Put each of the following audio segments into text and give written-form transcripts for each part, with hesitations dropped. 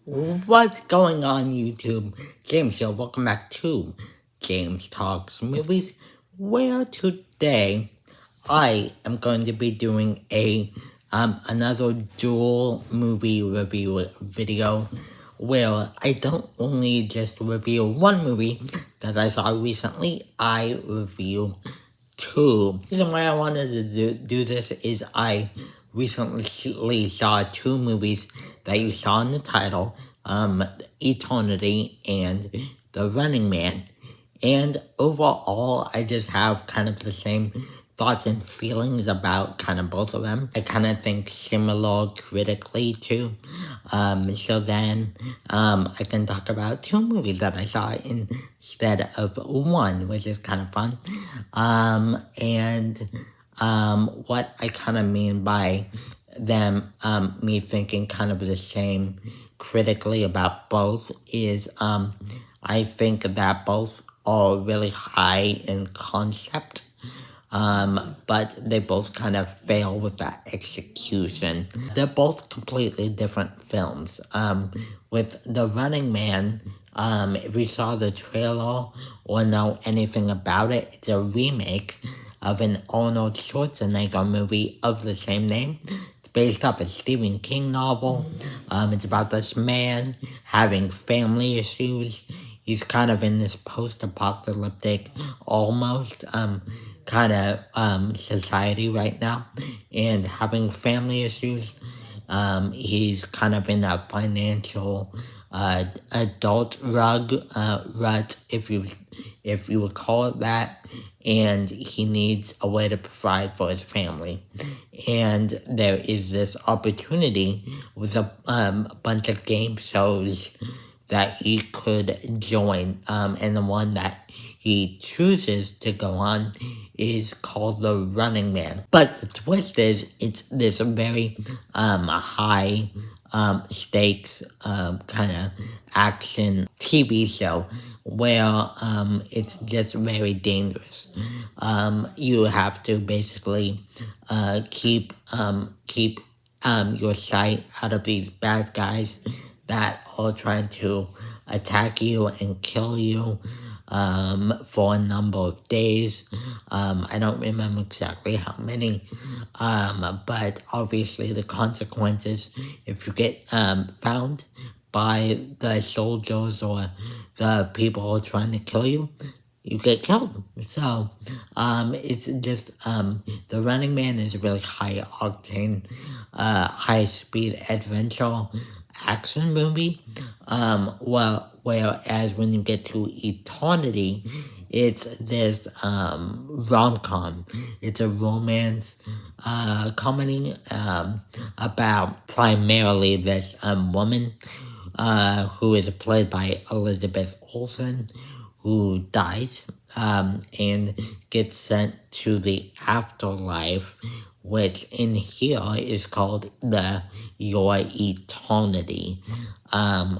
What's going on YouTube? James here, welcome back to James Talks Movies, where today I am going to be doing another dual movie review video where I don't only just review one movie that I saw recently, I review two. The reason why I wanted to do this is I recently saw two movies that you saw in the title, Eternity and The Running Man. And overall, I just have kind of the same thoughts and feelings about kind of both of them. I kind of think similar critically too. So then I can talk about two movies that I saw instead of one, which is kind of fun. What I kind of mean by them, me thinking kind of the same critically about both is I think that both are really high in concept, but they both kind of fail with that execution. They're both completely different films. With The Running Man, if we saw the trailer or know anything about it, it's a remake of an Arnold Schwarzenegger movie of the same name. It's based off a Stephen King novel. It's about this man having family issues. He's kind of in this post-apocalyptic, almost, society right now, and having family issues. He's kind of in a financial adult rut, if you would call it that, and he needs a way to provide for his family. And there is this opportunity with a bunch of game shows that he could join, and the one that he chooses to go on is called The Running Man. But the twist is, it's this very high stakes kind of action TV show where it's just very dangerous. You have to basically keep your sight out of these bad guys that are trying to attack you and kill you for a number of days. I don't remember exactly how many, but obviously the consequences if you get found by the soldiers or the people who are trying to kill you, you get killed. So, it's just, The Running Man is a really high octane, high speed adventure action movie. Whereas when you get to Eternity, it's this, rom-com. It's a romance, comedy, about primarily this, woman, who is played by Elizabeth Olsen, who dies, and gets sent to the afterlife, which in here is called Your Eternity,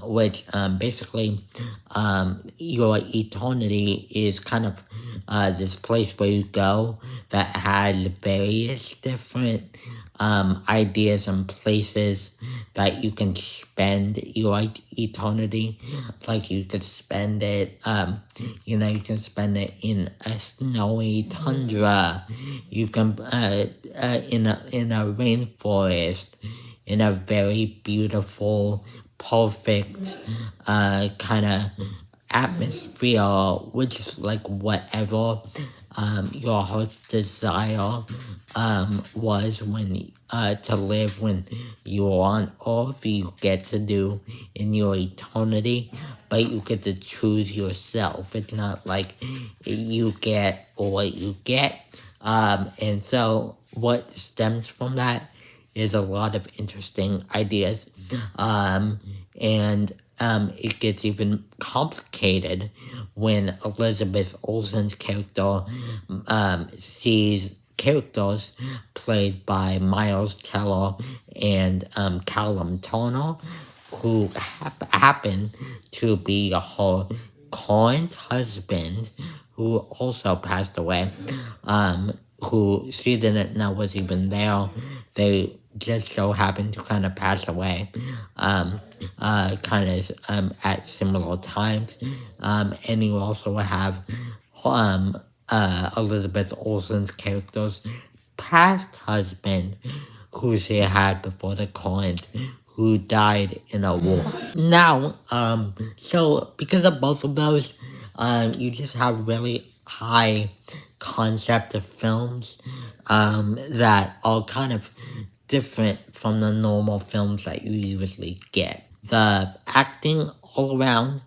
which basically Your Eternity is kind of this place where you go that has various different ideas and places that you can spend your eternity. Like you could spend it, you can spend it in a snowy tundra. You can in a rainforest, in a very beautiful, perfect kind of atmosphere, which is like whatever your heart's desire was when to live when you are on earth. You get to do in your eternity, but you get to choose yourself. It's not like you get or what you get. And so what stems from that is a lot of interesting ideas. It gets even complicated when Elizabeth Olsen's character sees characters played by Miles Teller and Callum Turner, who happen to be her current husband, who also passed away, who she didn't know was even there. They just so happened to kind of pass away, kind of at similar times. And you also have um, Elizabeth Olsen's character's past husband, who she had before the current, who died in a war. Now, so because of both of those, you just have really high concept of films that are kind of different from the normal films that you usually get. The acting all around,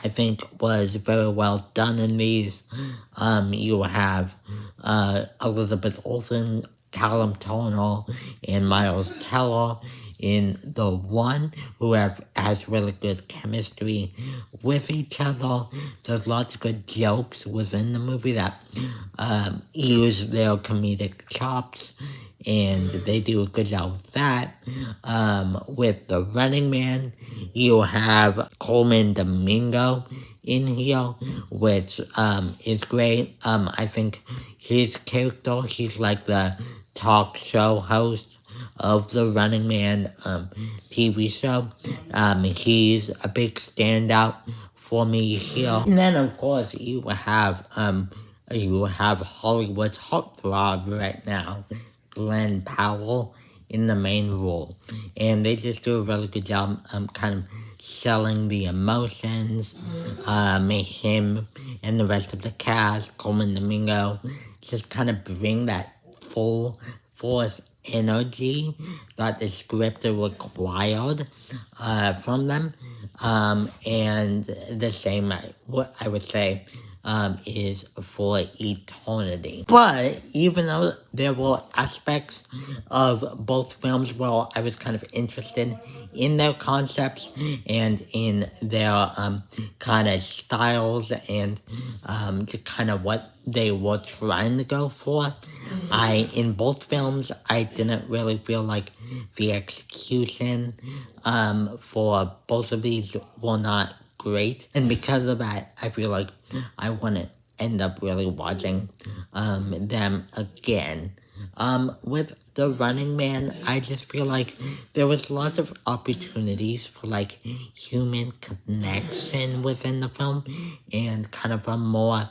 I think, was very well done in these. You have Elizabeth Olsen, Callum Turner, and Miles Teller in the one who has really good chemistry with each other. There's lots of good jokes within the movie that use their comedic chops, and they do a good job of that. With The Running Man, you have Coleman Domingo in here, which is great. I think his character, he's like the talk show host of the Running Man TV show. He's a big standout for me here. And then of course you have Hollywood's heartthrob right now, Glenn Powell, in the main role. And they just do a really good job kind of selling the emotions. Him and the rest of the cast, Coleman Domingo, just kind of bring that full force energy that the script required from them. And the same, what I would say, is for eternity. But even though there were aspects of both films where I was kind of interested in their concepts and in their kind of styles and just kind of what they were trying to go for, in both films, I didn't really feel like the execution for both of these were not great. And because of that, I feel like I want to end up really watching them again. With The Running Man, I just feel like there was lots of opportunities for like human connection within the film and kind of a more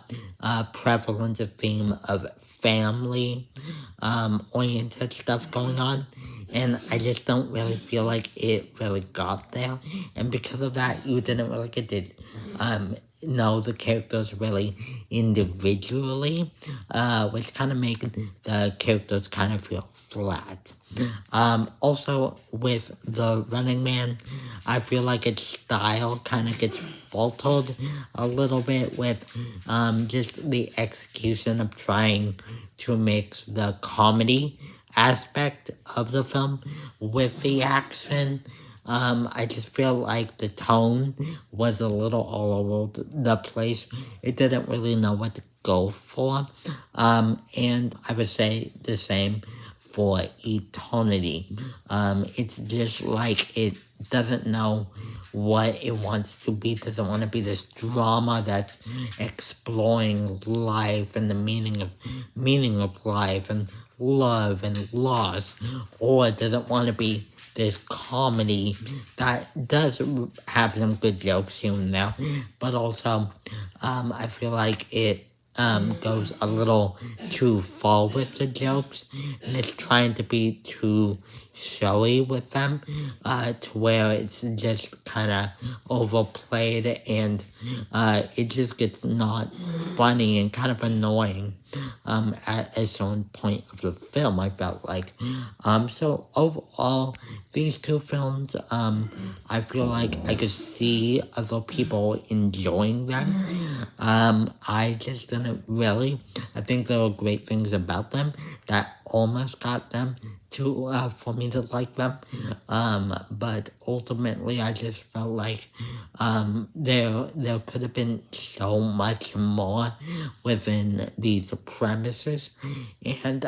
prevalent theme of family oriented stuff going on. And I just don't really feel like it really got there. And because of that, you didn't really get to know the characters really individually, which kind of made the characters kind of feel flat. Also, with The Running Man, I feel like its style kind of gets faltered a little bit with just the execution of trying to mix the comedy aspect of the film with the action. I just feel like the tone was a little all over the place. It didn't really know what to go for. And I would say the same for eternity. It's just like it doesn't know what it wants to be. It doesn't want to be this drama that's exploring life and the meaning of life and love and loss, or it doesn't want to be this comedy that does have some good jokes here and there, but also I feel like it goes a little too far with the jokes, and it's trying to be too showy with them, to where it's just kind of overplayed, and it just gets not funny and kind of annoying at a certain point of the film, I felt like. So overall, these two films, I feel like I could see other people enjoying them. I just didn't really. I think there were great things about them that almost got them to for me to like them. But ultimately, I just felt like there could have been so much more within these premises, and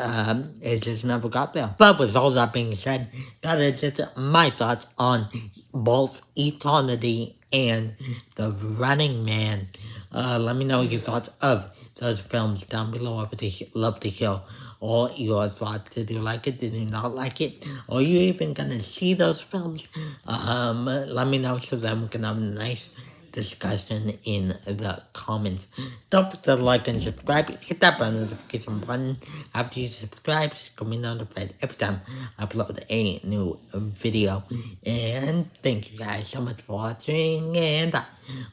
it just never got there. But with all that being said, that is just my thoughts on both Eternity and The Running Man. Let me know your thoughts of those films down below. I would love to hear or your thoughts. Did you like it? Did you not like it? Are you even gonna see those films? Let me know so that we can have a nice discussion in the comments. Don't forget to like and subscribe. Hit that bell notification button after you subscribe, so you can be notified every time I upload a new video. And thank you guys so much for watching, and I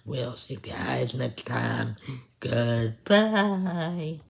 will see you guys next time. Goodbye.